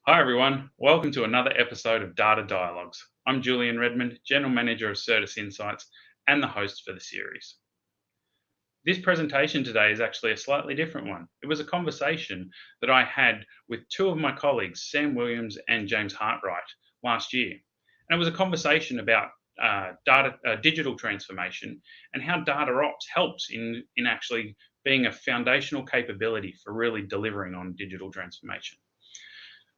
Hi everyone, welcome to another episode of Data Dialogues. I'm Julien Redmond, General Manager of Certus Insights and the host for the series. This presentation today is actually a slightly different one. It was a conversation that I had with two of my colleagues, Sam Williams and James Hartwright, last year. And it was a conversation about digital transformation and how DataOps helps in actually being a foundational capability for really delivering on digital transformation.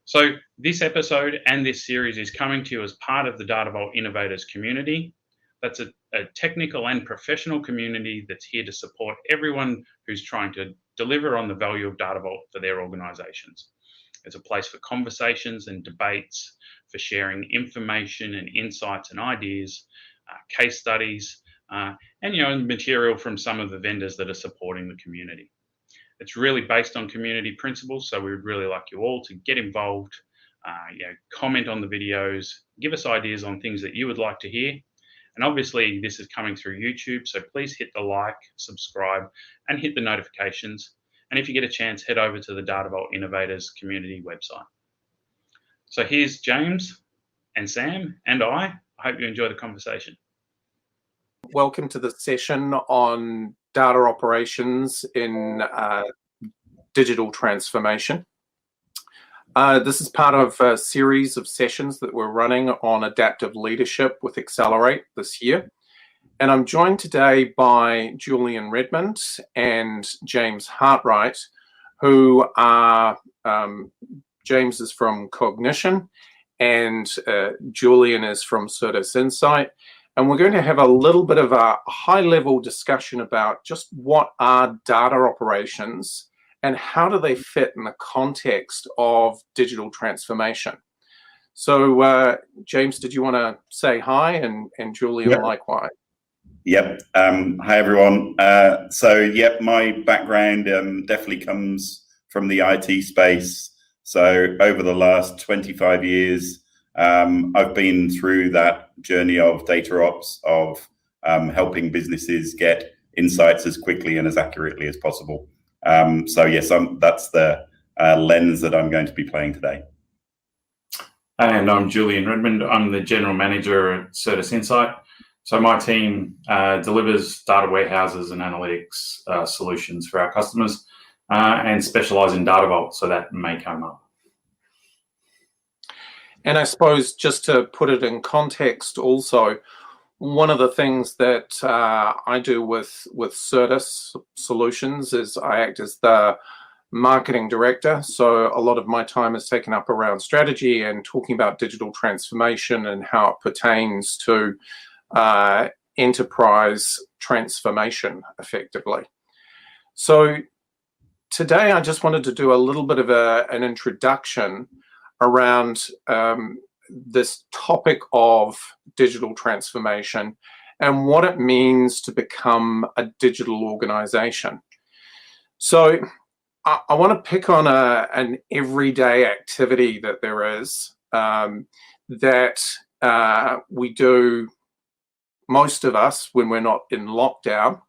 So this episode and this series is coming to you as part of the Data Vault Innovators community. That's a technical and professional community that's here to support everyone who's trying to deliver on the value of Data Vault for their organizations. It's a place for conversations and debates, for sharing information and insights and ideas, case studies, and material from some of the vendors that are supporting the community. It's really based on community principles, so we'd really like you all to get involved, comment on the videos, give us ideas on things that you would like to hear. And obviously this is coming through YouTube, so please hit the like, subscribe, and hit the notifications. And if you get a chance, head over to the Data Vault Innovators community website. So here's James and Sam and I hope you enjoy the conversation. Welcome to the session on data operations in digital transformation. This is part of a series of sessions that we're running on adaptive leadership with Accelerate this year. And I'm joined today by Julien Redmond and James Hartwright, who are, James is from Cognition and Julien is from Certus Insight. And we're going to have a little bit of a high-level discussion about just what are data operations and how do they fit in the context of digital transformation. So, James, did you want to say hi, and Julien likewise? Yep. Hi, everyone. My background definitely comes from the IT space. So over the last 25 years, I've been through that journey of DataOps, of helping businesses get insights as quickly and as accurately as possible. Yes, that's the lens that I'm going to be playing today. And I'm Julien Redmond. I'm the General Manager at Certus Insight. So my team delivers data warehouses and analytics solutions for our customers and specialise in Data Vault, so that may come up. And I suppose just to put it in context also, one of the things that I do with Certus Solutions is I act as the marketing director. So a lot of my time is taken up around strategy and talking about digital transformation and how it pertains to enterprise transformation effectively. So today I just wanted to do a little bit of an introduction around this topic of digital transformation and what it means to become a digital organization. So I want to pick on an everyday activity that there is that we do, most of us, when we're not in lockdown.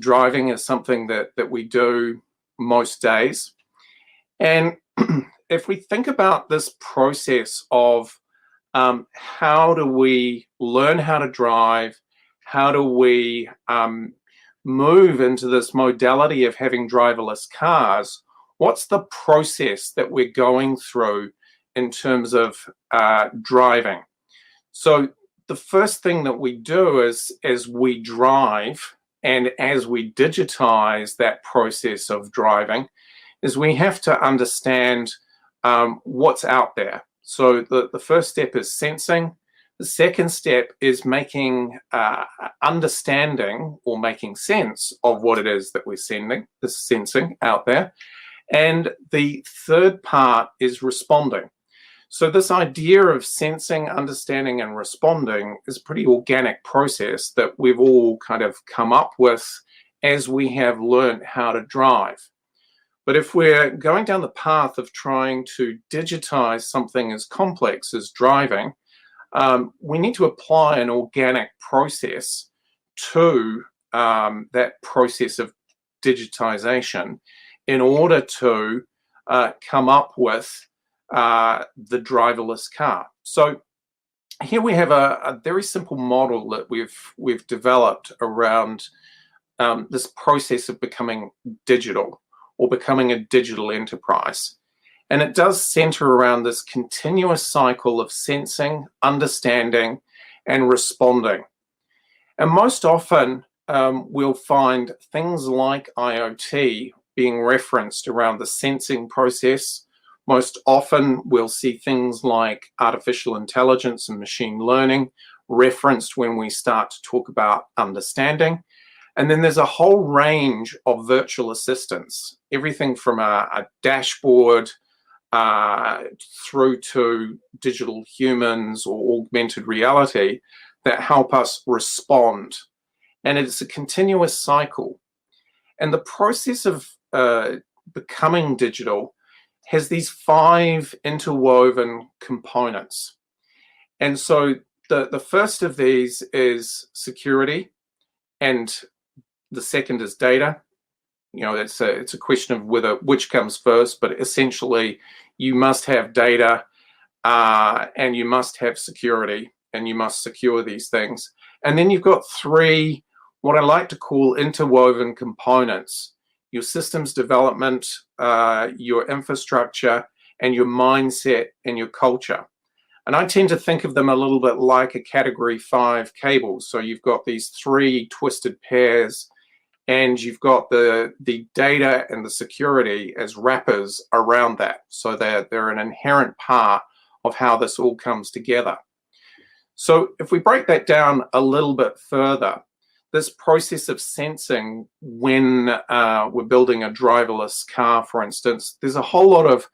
Driving is something that we do most days. And if we think about this process of how do we learn how to drive, how do we move into this modality of having driverless cars, what's the process that we're going through in terms of driving? So the first thing that we do is, as we drive and as we digitize that process of driving, is we have to understand what's out there. So the first step is sensing. The second step is making understanding or making sense of what it is that we're sensing out there. And the third part is responding. So this idea of sensing, understanding, and responding is a pretty organic process that we've all kind of come up with as we have learned how to drive. But if we're going down the path of trying to digitize something as complex as driving, we need to apply an organic process to that process of digitization in order to come up with the driverless car. So here we have a very simple model that we've developed around this process of becoming digital or becoming a digital enterprise. And it does center around this continuous cycle of sensing, understanding, and responding. And most often, we'll find things like IoT being referenced around the sensing process. Most often, we'll see things like artificial intelligence and machine learning referenced when we start to talk about understanding. And then there's a whole range of virtual assistants, everything from a dashboard through to digital humans or augmented reality that help us respond. And it's a continuous cycle. And the process of becoming digital has these 5 interwoven components. And so the first of these is security, and the second is data. You know, it's a question of which comes first, but essentially you must have data and you must have security, and you must secure these things. And then you've got 3, what I like to call interwoven components: your systems development, your infrastructure, and your mindset and your culture. And I tend to think of them a little bit like a category 5 cable. So you've got these 3 twisted pairs, and you've got the data and the security as wrappers around that. So they're an inherent part of how this all comes together. So if we break that down a little bit further, this process of sensing when we're building a driverless car, for instance, there's a whole lot of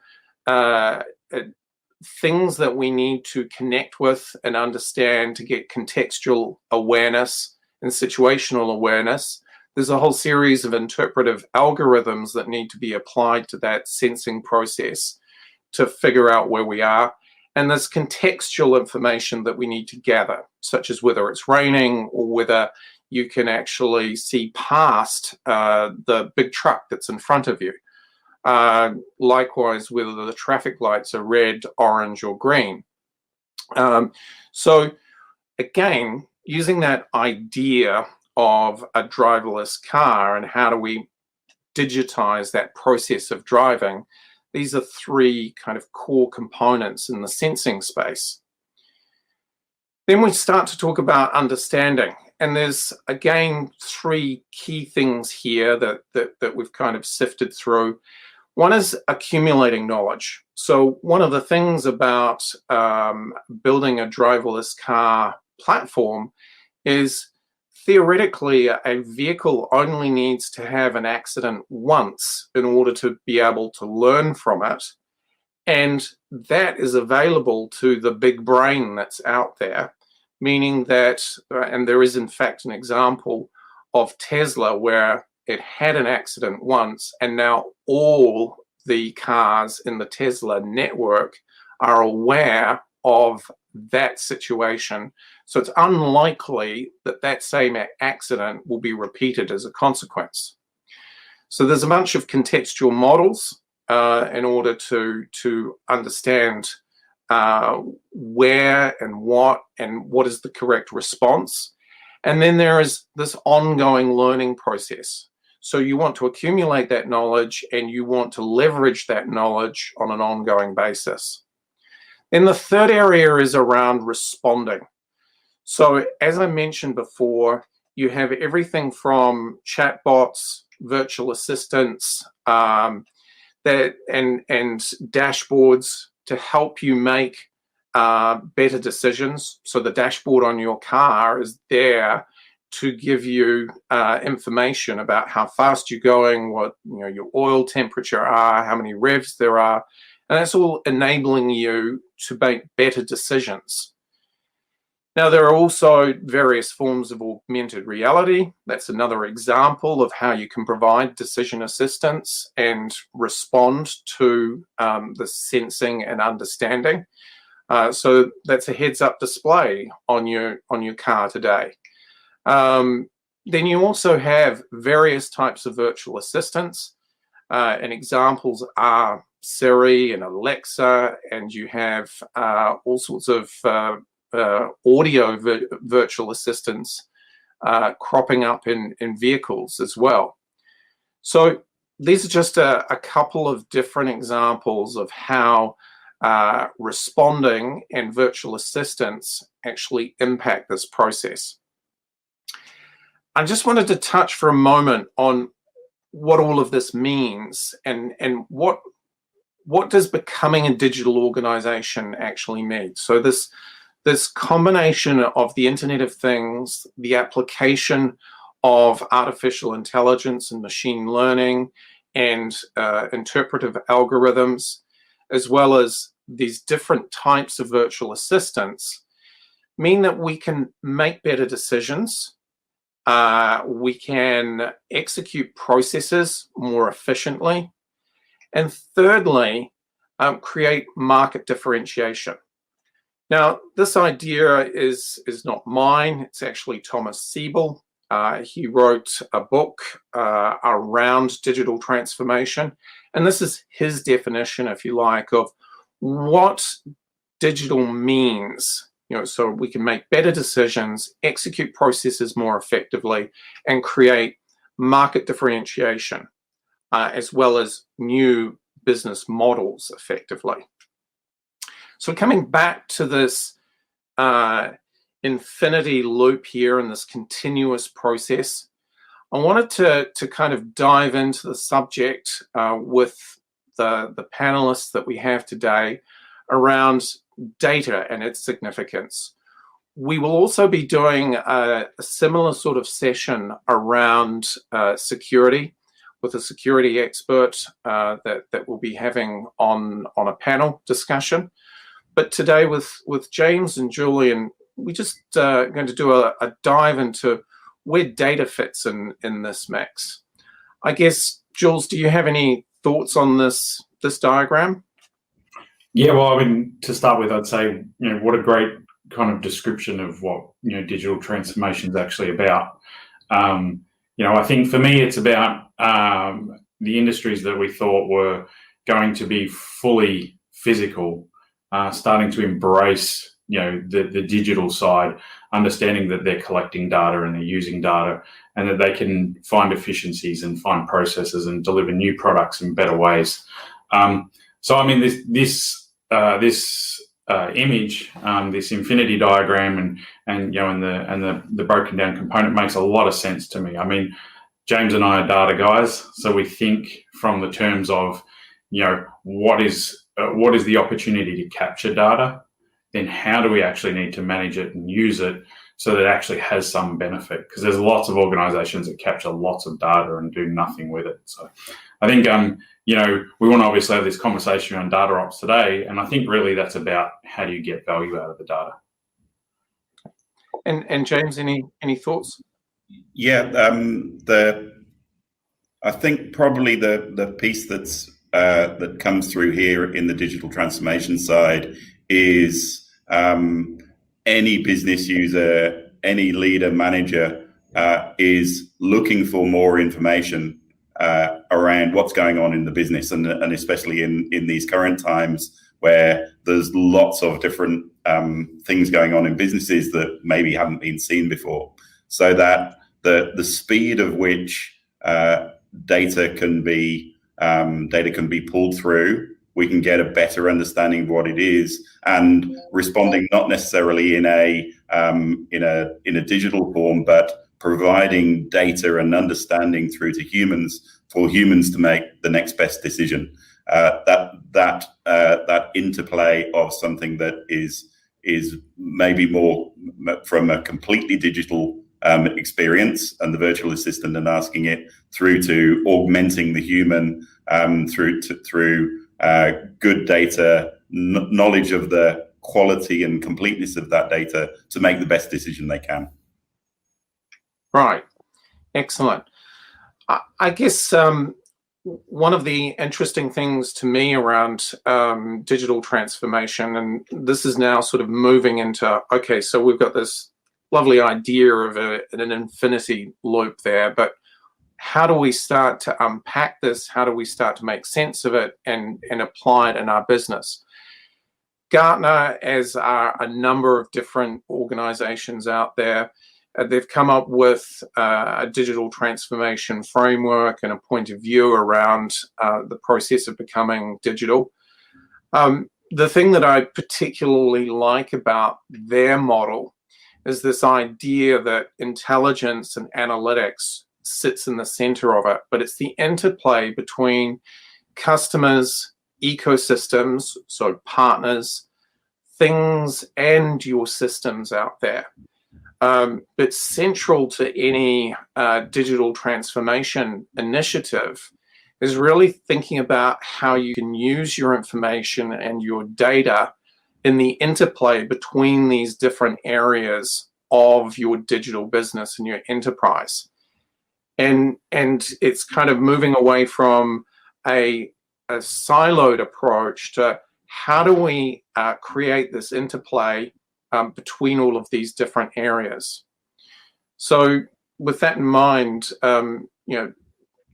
things that we need to connect with and understand to get contextual awareness and situational awareness. There's a whole series of interpretive algorithms that need to be applied to that sensing process to figure out where we are. And there's contextual information that we need to gather, such as whether it's raining or whether you can actually see past the big truck that's in front of you. Likewise, whether the traffic lights are red, orange, or green. So again, using that idea of a driverless car and how do we digitize that process of driving, these are 3 kind of core components in the sensing space. Then we start to talk about understanding. And there's, again, 3 key things here that we've kind of sifted through. One is accumulating knowledge. So one of the things about building a driverless car platform is theoretically a vehicle only needs to have an accident once in order to be able to learn from it. And that is available to the big brain that's out there, meaning that, and there is in fact an example of Tesla where it had an accident once, and now all the cars in the Tesla network are aware of that situation. So it's unlikely that that same accident will be repeated as a consequence. So there's a bunch of contextual models in order to understand where and what is the correct response. And then there is this ongoing learning process. So you want to accumulate that knowledge and you want to leverage that knowledge on an ongoing basis. Then the third area is around responding. So as I mentioned before, you have everything from chatbots, virtual assistants, and dashboards to help you make better decisions. So the dashboard on your car is there to give you information about how fast you're going, what your oil temperature are, how many revs there are, and that's all enabling you to make better decisions. Now, there are also various forms of augmented reality. That's another example of how you can provide decision assistance and respond to the sensing and understanding. So that's a heads-up display on your car today. Then you also have various types of virtual assistants, and examples are Siri and Alexa, and you have all sorts of audio virtual assistants cropping up in vehicles as well. So these are just a couple of different examples of how responding and virtual assistants actually impact this process. I just wanted to touch for a moment on what all of this means and what does becoming a digital organization actually mean. So this combination of the Internet of Things, the application of artificial intelligence and machine learning and interpretive algorithms, as well as these different types of virtual assistants, mean that we can make better decisions, we can execute processes more efficiently, and thirdly, create market differentiation. Now, this idea is not mine. It's actually Thomas Siebel. He wrote a book around digital transformation, and this is his definition, if you like, of what digital means. So we can make better decisions, execute processes more effectively, and create market differentiation, as well as new business models effectively. So coming back to this infinity loop here and this continuous process, I wanted to kind of dive into the subject with the panelists that we have today around data and its significance. We will also be doing a similar sort of session around security with a security expert that we'll be having on a panel discussion. But today with James and Julien, we're just going to do a dive into where data fits in this mix. I guess, Jules, do you have any thoughts on this diagram? Yeah, well, I mean, to start with, I'd say, what a great kind of description of what, digital transformation is actually about. I think for me, it's about the industries that we thought were going to be fully physical, starting to embrace, the digital side, understanding that they're collecting data and they're using data and that they can find efficiencies and find processes and deliver new products in better ways. So, I mean, this image, this infinity diagram and the broken down component makes a lot of sense to me. I mean, James and I are data guys, so we think from the terms of, what is the opportunity to capture data, then how do we actually need to manage it and use it so that it actually has some benefit? Because there's lots of organizations that capture lots of data and do nothing with it. So I think, we want to obviously have this conversation around DataOps today, and I think really that's about how do you get value out of the data. And James, any thoughts? Yeah, I think probably the piece that comes through here in the digital transformation side is any business user, any leader, manager is looking for more information around what's going on in the business, and especially in these current times where there's lots of different things going on in businesses that maybe haven't been seen before. So that the speed of which data can be pulled through, we can get a better understanding of what it is, and responding not necessarily in a digital form, but providing data and understanding through to humans for humans to make the next best decision. That interplay of something that is maybe more from a completely digital experience and the virtual assistant, and asking it through to augmenting the human through good data, knowledge of the quality and completeness of that data to make the best decision they can. Right. Excellent. I guess one of the interesting things to me around digital transformation, and this is now sort of moving into, okay, so we've got this lovely idea of an infinity loop there, but how do we start to unpack this? How do we start to make sense of it and apply it in our business? Gartner, as are a number of different organizations out there, they've come up with a digital transformation framework and a point of view around the process of becoming digital. The thing that I particularly like about their model is this idea that intelligence and analytics sits in the center of it, but it's the interplay between customers, ecosystems, so partners, things, and your systems out there. But central to any digital transformation initiative is really thinking about how you can use your information and your data in the interplay between these different areas of your digital business and your enterprise. And it's kind of moving away from a siloed approach to how do we create this interplay between all of these different areas. So with that in mind,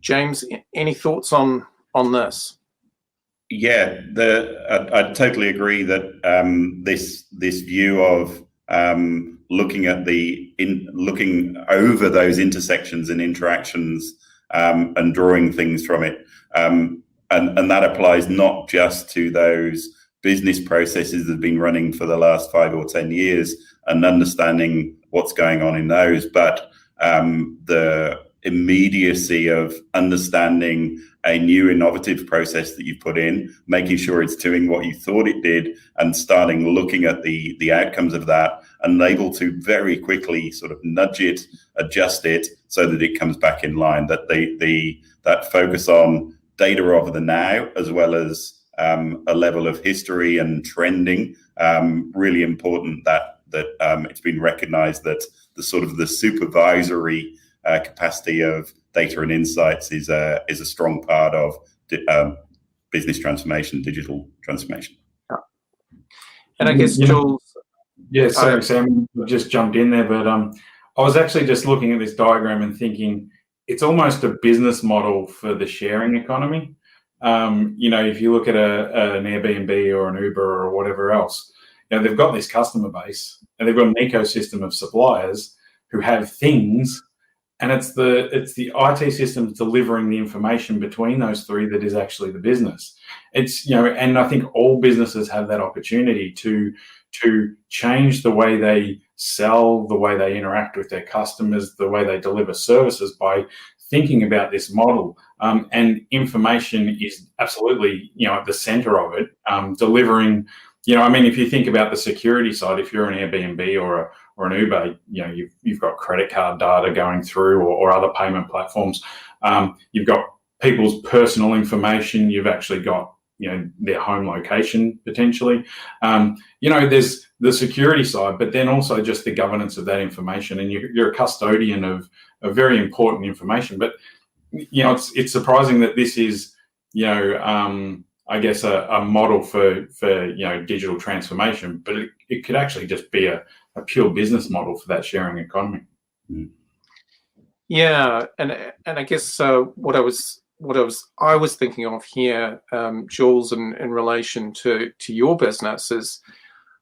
James, any thoughts on this? Yeah, I totally agree that this view of looking over those intersections and interactions and drawing things from it, and that applies not just to those business processes that have been running for the last 5 or 10 years and understanding what's going on in those, but the immediacy of understanding a new innovative process that you've put in, making sure it's doing what you thought it did, and starting looking at the outcomes of that and able to very quickly sort of nudge it, adjust it so that it comes back in line. That that focus on data of the now, as well as a level of history and trending, really important that it's been recognized that the sort of the supervisory capacity of data and insights is a strong part of business transformation, digital transformation. And I guess, Jules. Yeah, sorry, Sam, I just jumped in there, but I was actually just looking at this diagram and thinking it's almost a business model for the sharing economy. If you look at an Airbnb or an Uber or whatever else, they've got this customer base and they've got an ecosystem of suppliers who have things, and it's the IT systems delivering the information between those three that is actually the business. It's and I think all businesses have that opportunity to change the way they sell, the way they interact with their customers, the way they deliver services by thinking about this model. And information is absolutely, at the center of it, delivering, if you think about the security side, if you're an Airbnb or an Uber, you've got credit card data going through or other payment platforms. You've got people's personal information. You've actually got, their home location potentially. There's the security side, but then also just the governance of that information. And you're a custodian of very important information. But, it's surprising that this is, I guess a model for digital transformation, but it could actually just be a pure business model for that sharing economy. Yeah, and I guess what I was thinking of here, Jules, in relation to your business is,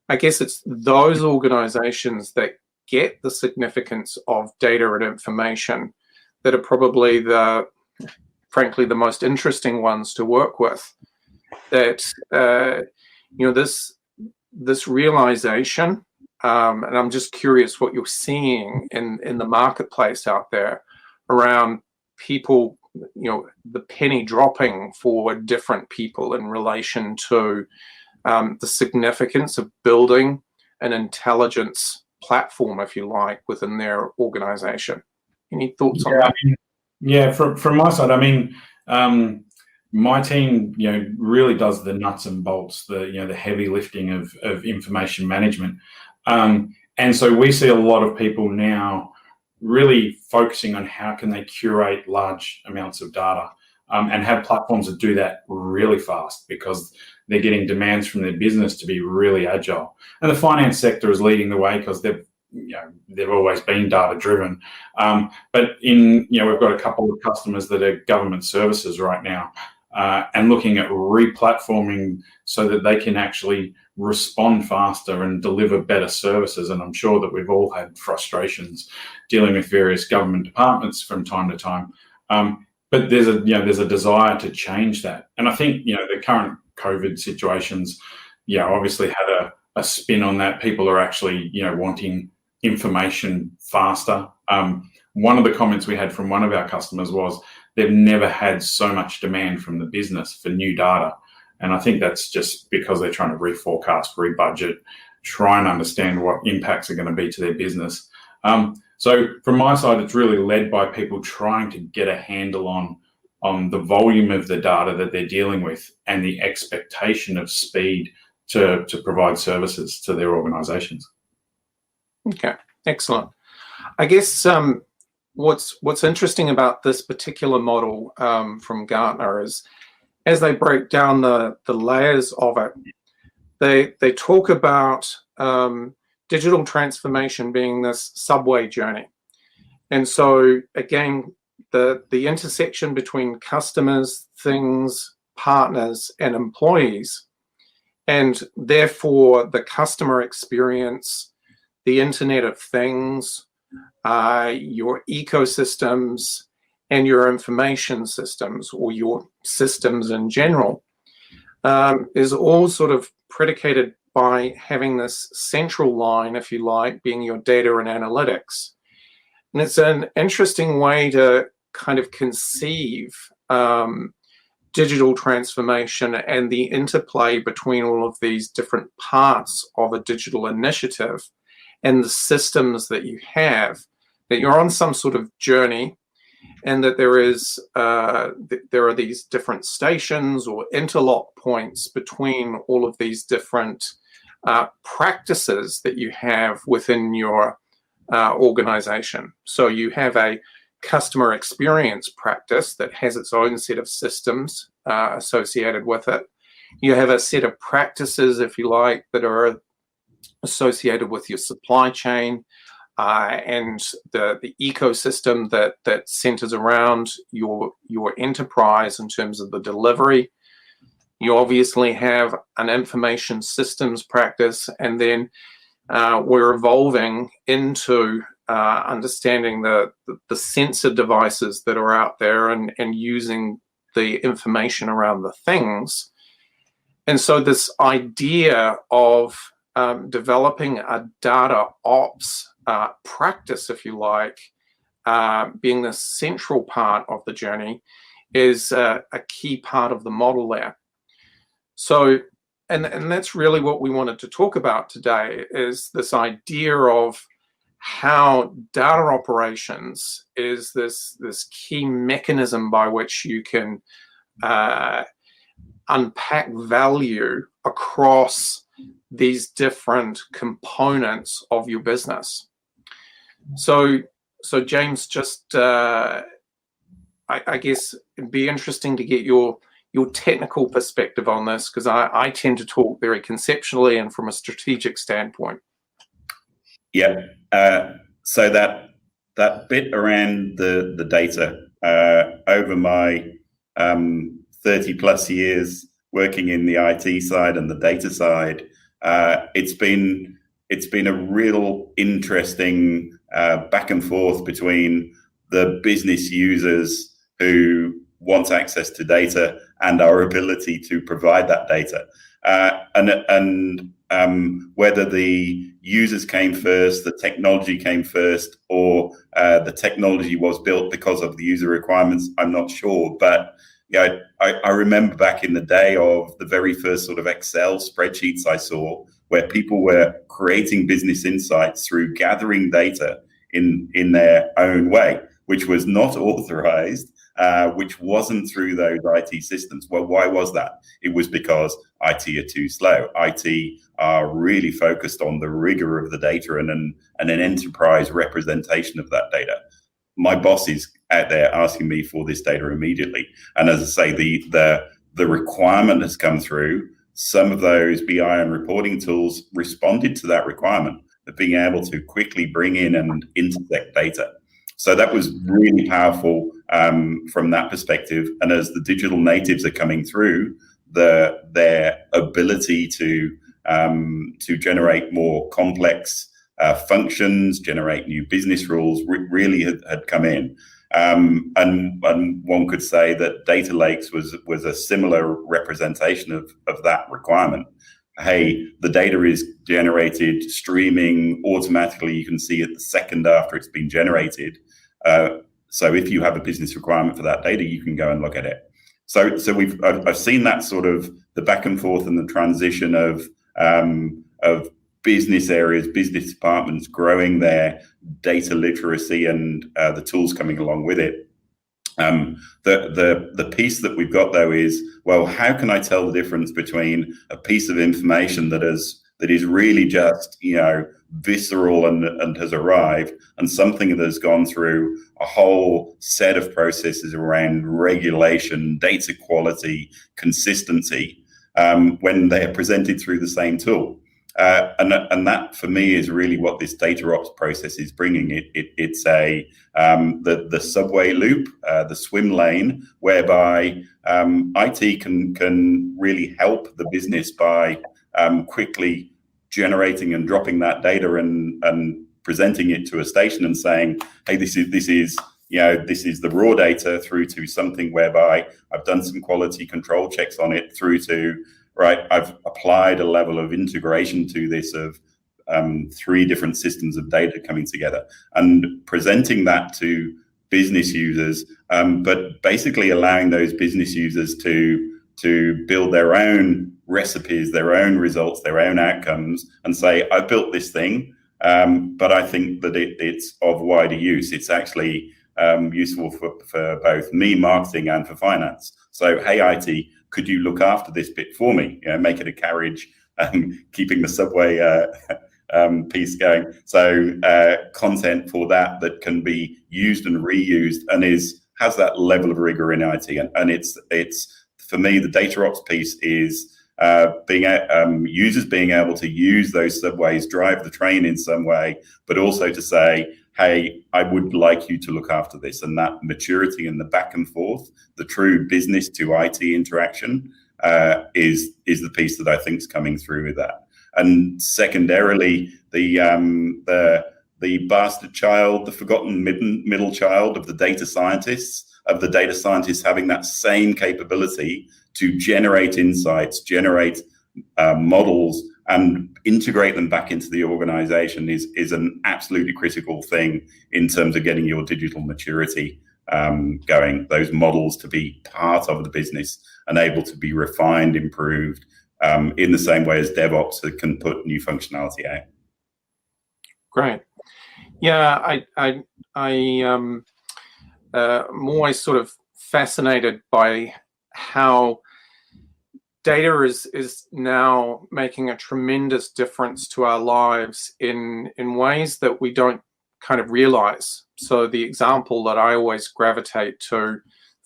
I guess it's those organizations that get the significance of data and information that are probably frankly the most interesting ones to work with. That this realization, and I'm just curious what you're seeing in the marketplace out there around people, the penny dropping for different people in relation to the significance of building an intelligence platform, if you like, within their organization. Any thoughts on that? From my side, my team, really does the nuts and bolts, the heavy lifting of information management. And so we see a lot of people now really focusing on how can they curate large amounts of data and have platforms that do that really fast, because they're getting demands from their business to be really agile. And the finance sector is leading the way because they've they've always been data driven. But we've got a couple of customers that are government services right now, and looking at re-platforming so that they can actually respond faster and deliver better services. And I'm sure that we've all had frustrations dealing with various government departments from time to time. But there's a desire to change that. And I think, the current COVID situations, obviously had a spin on that. People are actually, wanting information faster. One of the comments we had from one of our customers was they've never had so much demand from the business for new data. And I think that's just because they're trying to reforecast, rebudget, try and understand what impacts are going to be to their business. So from my side, it's really led by people trying to get a handle on the volume of the data that they're dealing with and the expectation of speed to provide services to their organizations. Okay, excellent. I guess what's interesting about this particular model from Gartner is, as they break down the layers of it, they talk about digital transformation being this subway journey. And so again, the intersection between customers, things, partners, and employees, and therefore the customer experience, the Internet of Things, your ecosystems, and your information systems, or your systems in general, is all sort of predicated by having this central line, if you like, being your data and analytics. And it's an interesting way to kind of conceive digital transformation and the interplay between all of these different parts of a digital initiative and the systems that you have, that you're on some sort of journey, and that there are these different stations or interlock points between all of these different practices that you have within your organization. So you have a customer experience practice that has its own set of systems associated with it. You have a set of practices, if you like, that are associated with your supply chain and the ecosystem that centers around your enterprise in terms of the delivery. You obviously have an information systems practice, and then we're evolving into understanding the sensor devices that are out there and using the information around the things. And so this idea of developing a data ops practice, if you like, being the central part of the journey is a key part of the model there. So, and that's really what we wanted to talk about today, is this idea of how data operations is this key mechanism by which you can unpack value across these different components of your business. So James, just I guess it'd be interesting to get your technical perspective on this, because I tend to talk very conceptually and from a strategic standpoint. Yeah. So that bit around the data, over my 30 plus years working in the IT side and the data side, it's been a real interesting back and forth between the business users who want access to data and our ability to provide that data, and whether the users came first, the technology came first, or the technology was built because of the user requirements, I'm not sure. But yeah, I remember back in the day of the very first sort of Excel spreadsheets I saw, where people were creating business insights through gathering data in their own way, which was not authorized, which wasn't through those IT systems. Well, why was that? It was because IT are too slow. IT are really focused on the rigor of the data and an enterprise representation of that data. My boss is out there asking me for this data immediately. And as I say, the requirement has come through. Some of those BI and reporting tools responded to that requirement, of being able to quickly bring in and intersect data. So that was really powerful from that perspective. And as the digital natives are coming through, their ability to generate more complex functions, generate new business rules really had come in. And one could say that data lakes was a similar representation of that requirement. Hey, the data is generated, streaming automatically. You can see it the second after it's been generated. So if you have a business requirement for that data, you can go and look at it. So I've seen that sort of the back and forth and the transition of business areas, business departments growing their data literacy and the tools coming along with it. The piece that we've got though is, well, how can I tell the difference between a piece of information that is really just, visceral and has arrived, and something that has gone through a whole set of processes around regulation, data quality, consistency, when they are presented through the same tool. And that for me is really what this DataOps process is bringing. It's the subway loop, the swim lane, whereby IT can really help the business by quickly generating and dropping that data and presenting it to a station and saying, hey, this is the raw data, through to something whereby I've done some quality control checks on it, through to, right, I've applied a level of integration to this of 3 different systems of data coming together and presenting that to business users, but basically allowing those business users to build their own recipes, their own results, their own outcomes, and say, I built this thing, but I think that it's of wider use. It's actually useful for both me, marketing, and for finance. So, hey, IT, could you look after this bit for me? Make it a carriage, keeping the subway piece going. So content for that can be used and reused and has that level of rigor in IT. And it's for me, the DataOps piece is users being able to use those subways, drive the train in some way, but also to say, hey, I would like you to look after this. And that maturity and the back and forth, the true business to IT interaction is the piece that I think is coming through with that. And secondarily, the bastard child, the forgotten middle child of the data scientists having that same capability to generate insights, generate models, and integrate them back into the organization is an absolutely critical thing in terms of getting your digital maturity going. Those models to be part of the business and able to be refined, improved, in the same way as DevOps can put new functionality out. Great. Yeah, I'm always sort of fascinated by how data is now making a tremendous difference to our lives in ways that we don't kind of realize. So the example that I always gravitate to,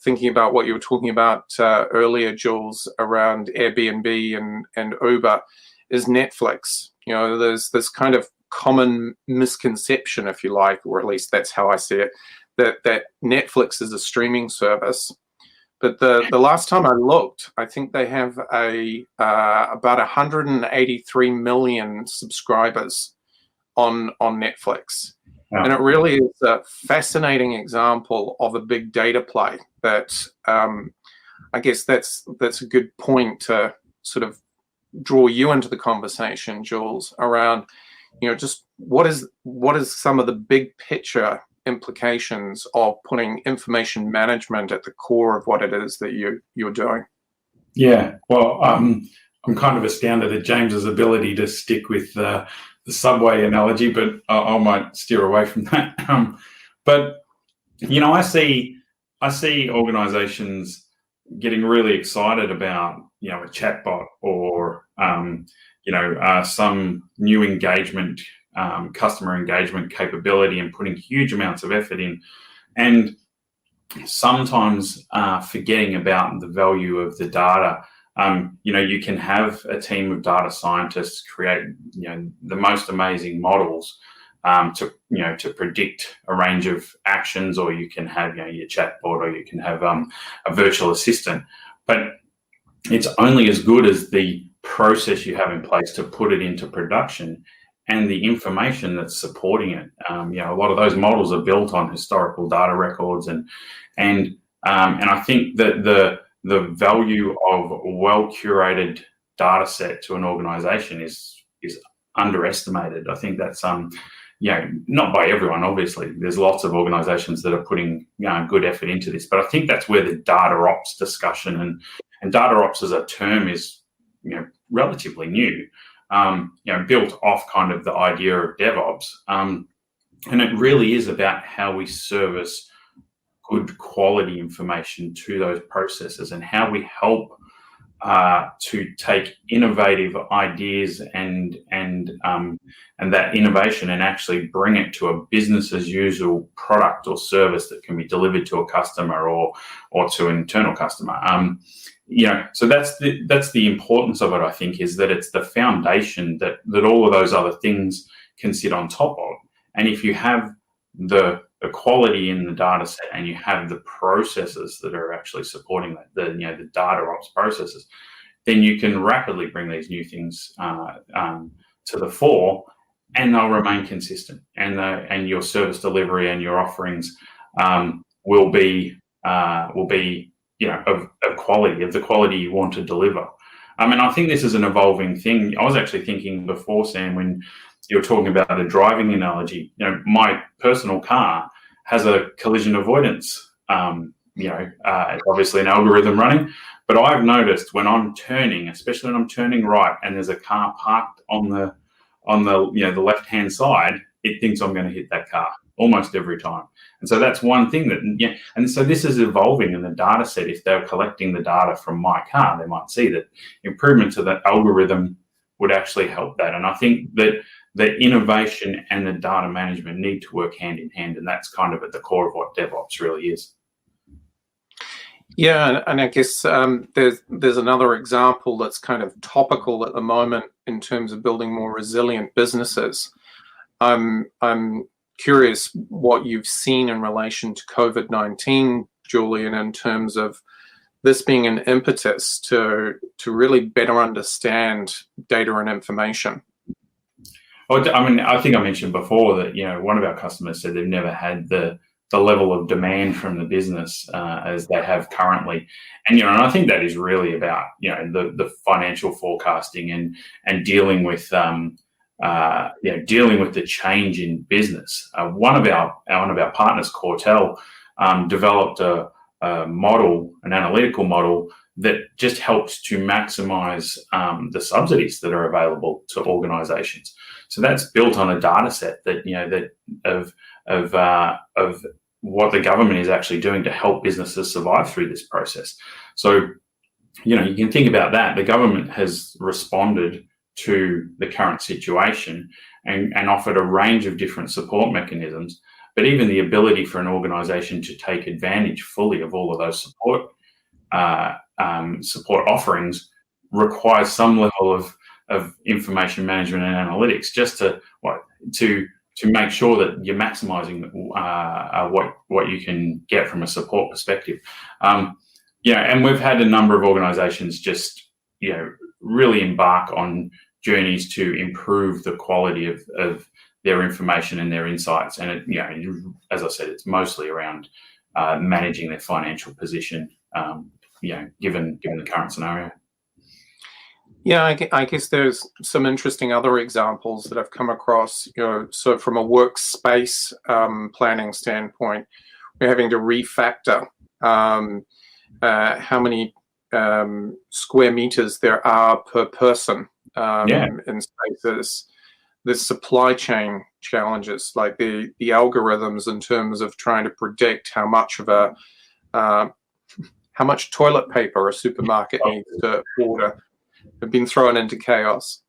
thinking about what you were talking about earlier, Jules, around Airbnb and Uber, is Netflix. There's this kind of common misconception, if you like, or at least that's how I see it, that Netflix is a streaming service. But the last time I looked, I think they have about 183 million subscribers on Netflix. Yeah. And it really is a fascinating example of a big data play that I guess that's a good point to sort of draw you into the conversation, Jules, around, just what is some of the big picture implications of putting information management at the core of what it is that you're doing. Yeah, well, I'm kind of astounded at James's ability to stick with the subway analogy, but I might steer away from that. But I see organizations getting really excited about a chatbot or some new engagement, customer engagement capability, and putting huge amounts of effort in, and sometimes forgetting about the value of the data You can have a team of data scientists create, the most amazing models to predict a range of actions, or you can have, your chatbot, or you can have a virtual assistant. But it's only as good as the process you have in place to put it into production and the information that's supporting it. A lot of those models are built on historical data records, and I think that the value of a well-curated data set to an organization is underestimated. I think that's not by everyone, obviously. There's lots of organizations that are putting good effort into this, but I think that's where the DataOps discussion and DataOps as a term is relatively new, built off kind of the idea of DevOps, and it really is about how we service good quality information to those processes, and how we help to take innovative ideas and that innovation and actually bring it to a business as usual product or service that can be delivered to a customer or to an internal customer. So that's the importance of it. I think is that it's the foundation that all of those other things can sit on top of. And if you have the quality in the data set, and you have the processes that are actually supporting that, the DataOps processes, then you can rapidly bring these new things to the fore, and they'll remain consistent. And your service delivery and your offerings will be of quality, of the quality you want to deliver. And I think this is an evolving thing. I was actually thinking before, Sam, when you were talking about a driving analogy, my personal car has a collision avoidance, obviously an algorithm running, but I've noticed when I'm turning, especially when I'm turning right and there's a car parked on the left-hand side, it thinks I'm going to hit that car almost every time. And so that's one thing and so this is evolving in the data set. If they're collecting the data from my car, they might see that improvement to that algorithm would actually help that. And I think that the innovation and the data management need to work hand in hand, and that's kind of at the core of what DevOps really is. Yeah, and I guess there's another example that's kind of topical at the moment in terms of building more resilient businesses. I'm curious what you've seen in relation to COVID-19, Julian, in terms of this being an impetus to really better understand data and information. Well, I think I mentioned before that one of our customers said they've never had the level of demand from the business as they have currently, and I think that is really about the financial forecasting and dealing with the change in business. One of our partners, Cortel, developed a model, an analytical model that just helps to maximize the subsidies that are available to organizations. So that's built on a data set that of what the government is actually doing to help businesses survive through this process. So you can think about that. The government has responded to the current situation and offered a range of different support mechanisms, but even the ability for an organization to take advantage fully of all of those support offerings requires some level of information management and analytics, just to make sure that you're maximizing what you can get from a support perspective. And we've had a number of organizations just really embark on journeys to improve the quality of their information and their insights. And as I said, it's mostly around managing their financial position, given the current scenario. Yeah, I guess there's some interesting other examples that I've come across. So from a workspace planning standpoint, we're having to refactor how many square meters there are per person in spaces. There's supply chain challenges, like the algorithms in terms of trying to predict how much toilet paper a supermarket needs to order have been thrown into chaos.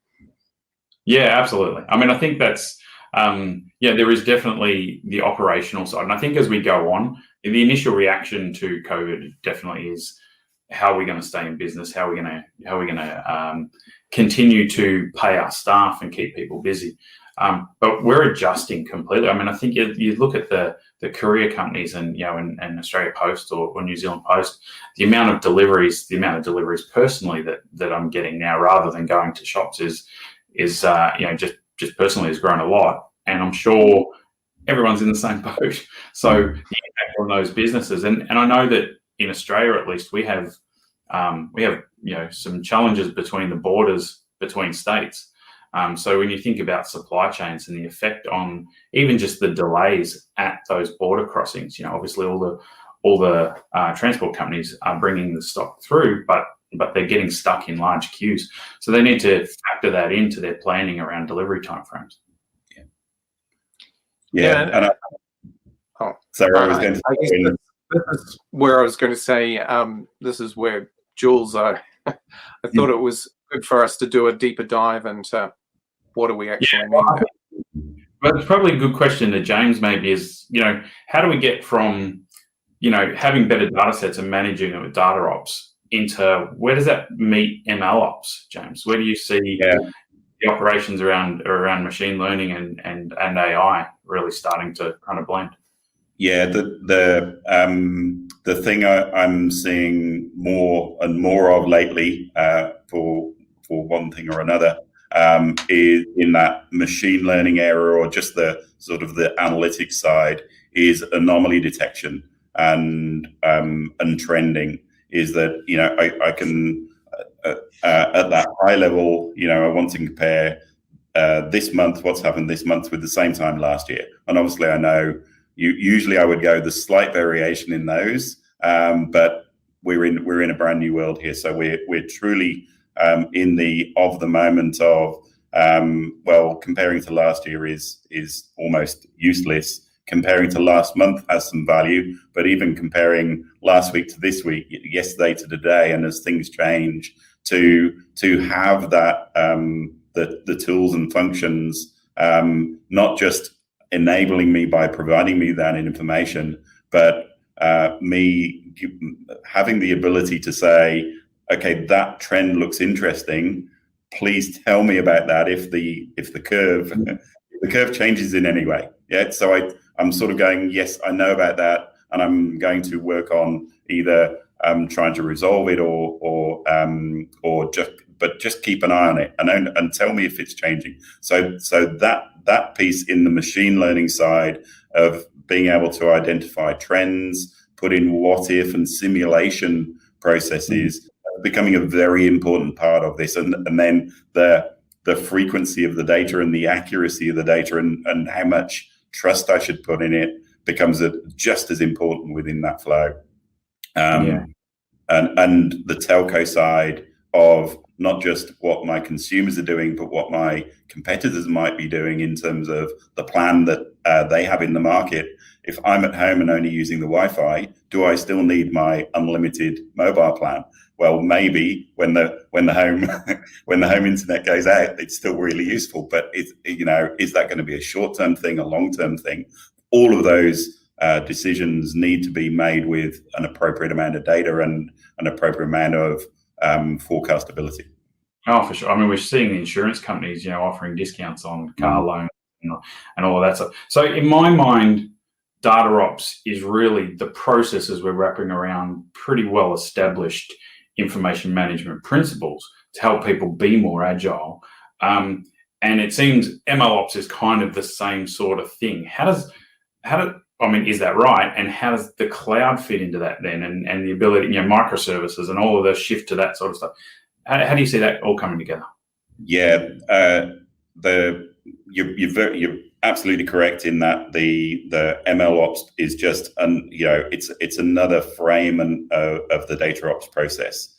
Yeah, absolutely. I think that's there is definitely the operational side, and I think as we go on, the initial reaction to COVID definitely is how are we going to stay in business? How are we going to continue to pay our staff and keep people busy? But we're adjusting completely. I mean, I think you look at the courier companies and and Australia Post or New Zealand Post, the amount of deliveries personally that I'm getting now, rather than going to shops, is just personally has grown a lot, and I'm sure everyone's in the same boat. So the impact on those businesses, and I know that in Australia at least we have some challenges between the borders between states. So when you think about supply chains and the effect on even just the delays at those border crossings, obviously all the transport companies are bringing the stock through, but they're getting stuck in large queues. So they need to factor that into their planning around delivery timeframes. Yeah. And I was going to say, this is where I was going to say, this is where Jules, I thought it was good for us to do a deeper dive into what do we actually mean. But it's probably a good question to James maybe is, how do we get from, having better data sets and managing it with DataOps into where does that meet MLOps, James? Where do you see the operations around machine learning and AI really starting to kind of blend? Yeah, the thing I'm seeing more and more of lately, for one thing or another, is in that machine learning area, or just the sort of the analytics side, is anomaly detection and trending. Is that I can at that high level, I want to compare this month, what's happened this month with the same time last year, and obviously I know. Usually I would go the slight variation in those, but we're in a brand new world here. So we're truly in the moment of comparing to last year is almost useless. Comparing to last month has some value, but even comparing last week to this week, yesterday to today, and as things change, to have that the tools and functions, not just enabling me by providing me that information, but me having the ability to say, okay, that trend looks interesting. Please tell me about that if the curve changes in any way. Yeah, so I'm sort of going, yes, I know about that, and I'm going to work on either trying to resolve it or just keep an eye on it and tell me if it's changing. So that piece in the machine learning side of being able to identify trends, put in what if and simulation processes, becoming a very important part of this, and then the frequency of the data and the accuracy of the data and how much trust I should put in it becomes just as important within that flow. And the telco side of not just what my consumers are doing, but what my competitors might be doing in terms of the plan that they have in the market. If I'm at home and only using the Wi-Fi, do I still need my unlimited mobile plan? Well, maybe when the home when the home internet goes out, it's still really useful. But is that going to be a short-term thing, a long-term thing? All of those decisions need to be made with an appropriate amount of data and an appropriate amount of forecastability. Oh, for sure. I mean, we're seeing the insurance companies, offering discounts on car loans and all of that stuff. So in my mind, DataOps is really the processes we're wrapping around pretty well established information management principles to help people be more agile. And it seems MLOps is kind of the same sort of thing. Is that right? And how does the cloud fit into that then? And the ability, microservices and all of the shift to that sort of stuff. How do you see that all coming together? Yeah, you're absolutely correct in that the MLOps is just it's another frame of the DataOps process.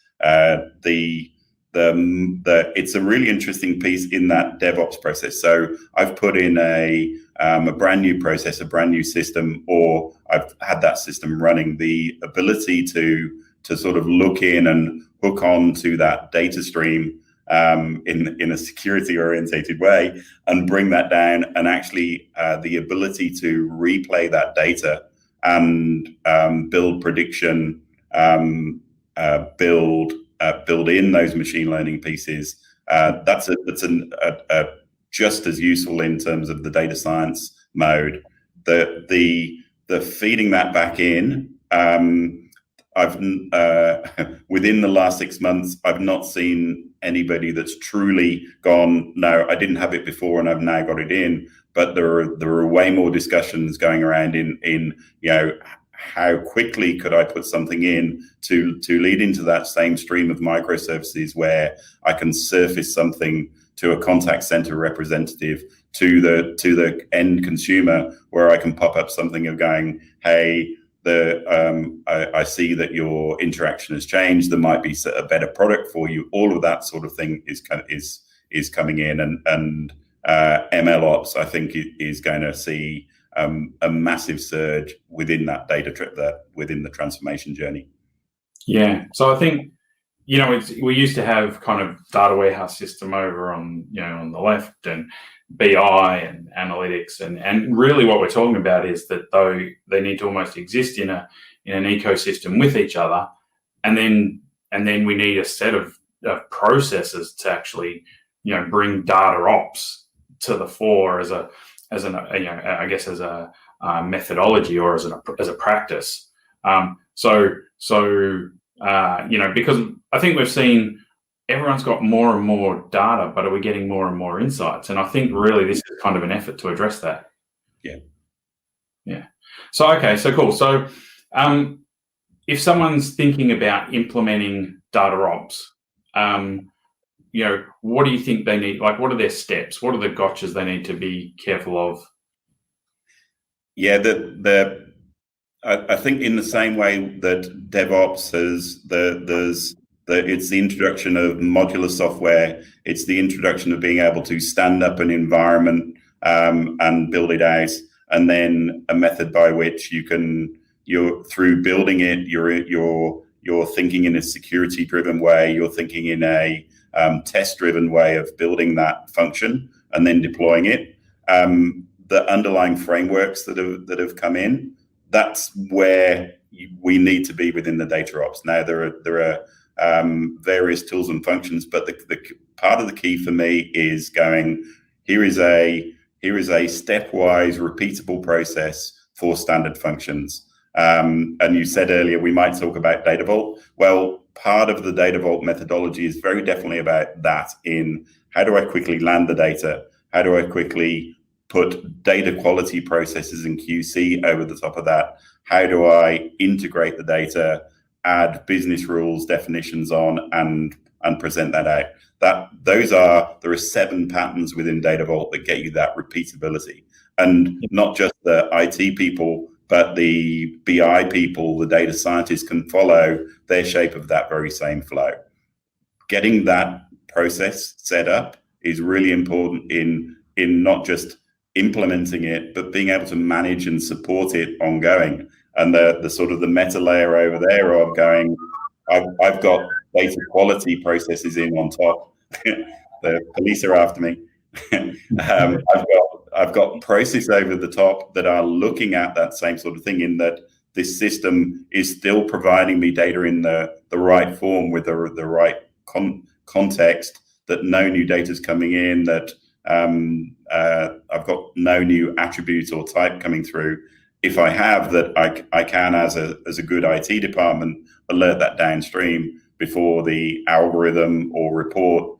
It's a really interesting piece in that DevOps process. So I've put in a brand new process, a brand new system, or I've had that system running. The ability to sort of look in and hook on to that data stream in a security orientated way and bring that down, and actually the ability to replay that data and build prediction build in those machine learning pieces, that's just as useful in terms of the data science mode. The feeding that back in, I've within the last 6 months, I've not seen anybody that's truly gone, no, I didn't have it before and I've now got it in. But there are way more discussions going around in how quickly could I put something in to lead into that same stream of microservices where I can surface something to a contact center representative, to the end consumer, where I can pop up something of going, hey, I see that your interaction has changed. There might be a better product for you. All of that sort of thing is coming in, and MLOps, I think, is going to see a massive surge within that within the transformation journey. Yeah. So I think, we used to have kind of data warehouse system over on the left, and BI and analytics, and really what we're talking about is that though they need to almost exist in an ecosystem with each other, and then we need a set of processes to actually bring DataOps to the fore as a methodology or as a practice. Because I think we've seen everyone's got more and more data, but are we getting more and more insights? And I think really this is kind of an effort to address that. Yeah. So, okay, so cool. So if someone's thinking about implementing DataOps, what do you think they need? Like, what are their steps? What are the gotchas they need to be careful of? Yeah, I think in the same way that DevOps it's the introduction of modular software. It's the introduction of being able to stand up an environment and build it out, and then a method by which you're through building it, you're thinking in a security-driven way. You're thinking in a test-driven way of building that function and then deploying it. The underlying frameworks that have come in, that's where we need to be within the DataOps. Now there are various tools and functions, but the part of the key for me is going, here is a stepwise repeatable process for standard functions. And you said earlier we might talk about Data Vault. Well, part of the Data Vault methodology is very definitely about that. In how do I quickly land the data? How do I quickly put data quality processes and QC over the top of that? How do I integrate the data, add business rules, definitions on, and present that out? There are 7 patterns within Data Vault that get you that repeatability. And not just the IT people, but the BI people, the data scientists can follow their shape of that very same flow. Getting that process set up is really important in not just implementing it, but being able to manage and support it ongoing. And the sort of the meta layer over there of going, I've got data quality processes in on top. The police are after me. I've got process over the top that are looking at that same sort of thing, in that this system is still providing me data in the right form with the right context, that no new data is coming in, that I've got no new attribute or type coming through. If I have that, I can, as a good IT department, alert that downstream before the algorithm or report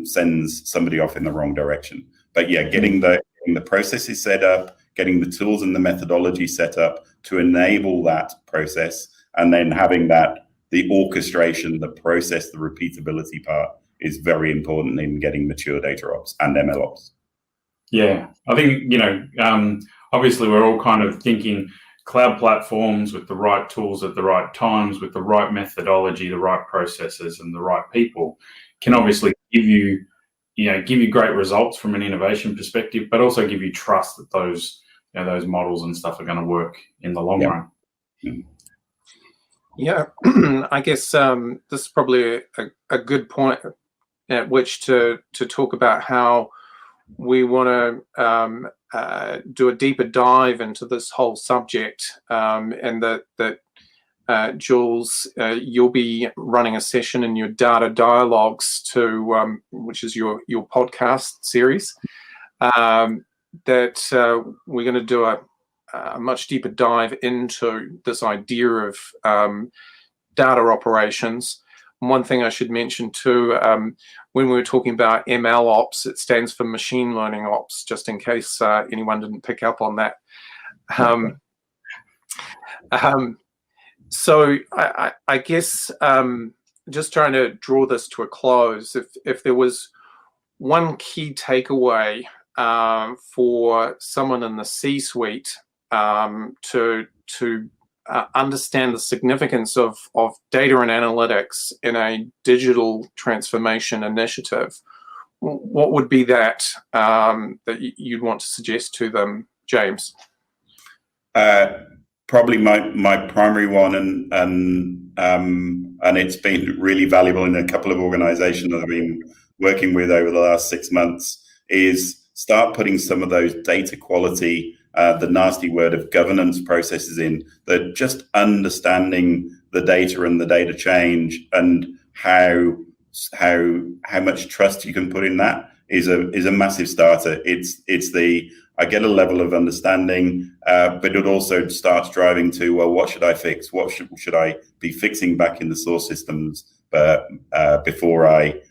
sends somebody off in the wrong direction. But yeah, getting the processes set up, getting the tools and the methodology set up to enable that process, and then having the orchestration, the process, the repeatability part is very important in getting mature DataOps and MLOps. Yeah, I think, obviously we're all kind of thinking cloud platforms with the right tools at the right times, with the right methodology, the right processes, and the right people can obviously give you great results from an innovation perspective, but also give you trust that those models and stuff are going to work in the long run. Yeah, I guess this is probably a good point at which to talk about how we want to do a deeper dive into this whole subject, and that Jules, you'll be running a session in your Data Dialogues which is your podcast series, that we're going to do a much deeper dive into this idea of data operations. One thing I should mention too, when we were talking about ML ops, it stands for machine learning ops, just in case anyone didn't pick up on that. So I guess just trying to draw this to a close, if there was one key takeaway for someone in the C-suite to understand the significance of data and analytics in a digital transformation initiative, what would be that you'd want to suggest to them, James? Probably my primary one, and it's been really valuable in a couple of organizations that I've been working with over the last 6 months, is start putting some of those data quality, the nasty word of governance processes in, that just understanding the data and the data change and how much trust you can put in that is a massive starter. It's the, I get a level of understanding, but it also starts driving to, well, what should I fix? What should I be fixing back in the source systems before I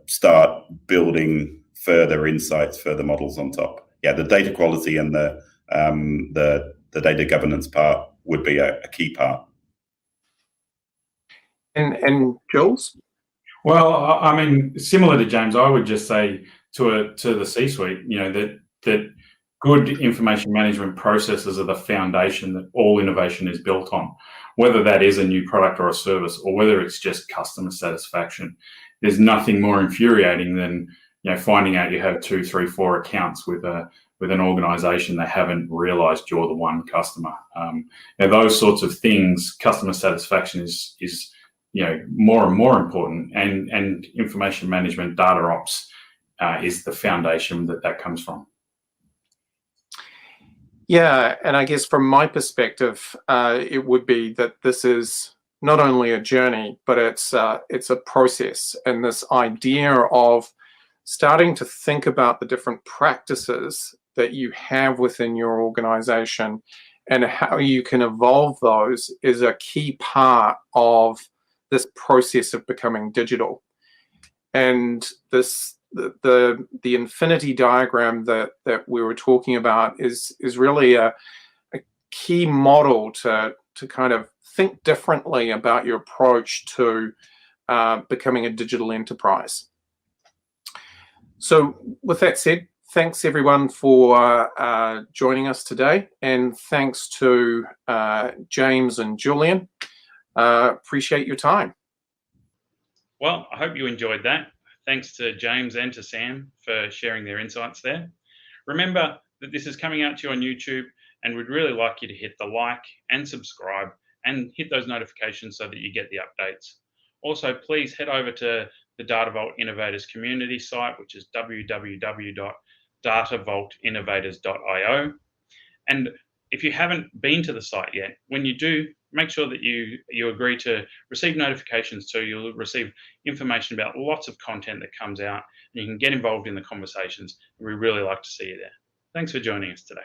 start building further insights, further models on top? Yeah, the data quality and the data governance part would be a key part. And Jules? Well, I mean, similar to James, I would just say to the C-suite, that good information management processes are the foundation that all innovation is built on, whether that is a new product or a service, or whether it's just customer satisfaction. There's nothing more infuriating than finding out you have 2, 3, 4 accounts with an organization that haven't realized you're the one customer. Those sorts of things, customer satisfaction is more and more important, and information management, data ops is the foundation that comes from. Yeah, and I guess from my perspective, it would be that this is not only a journey, but it's a process, and this idea of starting to think about the different practices that you have within your organization and how you can evolve those is a key part of this process of becoming digital. And the infinity diagram that we were talking about is really a key model to kind of think differently about your approach to becoming a digital enterprise. So with that said, thanks everyone for joining us today, and thanks to James and Julien. Appreciate your time. Well, I hope you enjoyed that. Thanks to James and to Sam for sharing their insights there. Remember that this is coming out to you on YouTube, and we'd really like you to hit the like and subscribe and hit those notifications so that you get the updates. Also, please head over to the DataVault Innovators community site, which is www.datavaultinnovators.io. And if you haven't been to the site yet, when you do, make sure that you agree to receive notifications too. You'll receive information about lots of content that comes out, and you can get involved in the conversations. And we really like to see you there. Thanks for joining us today.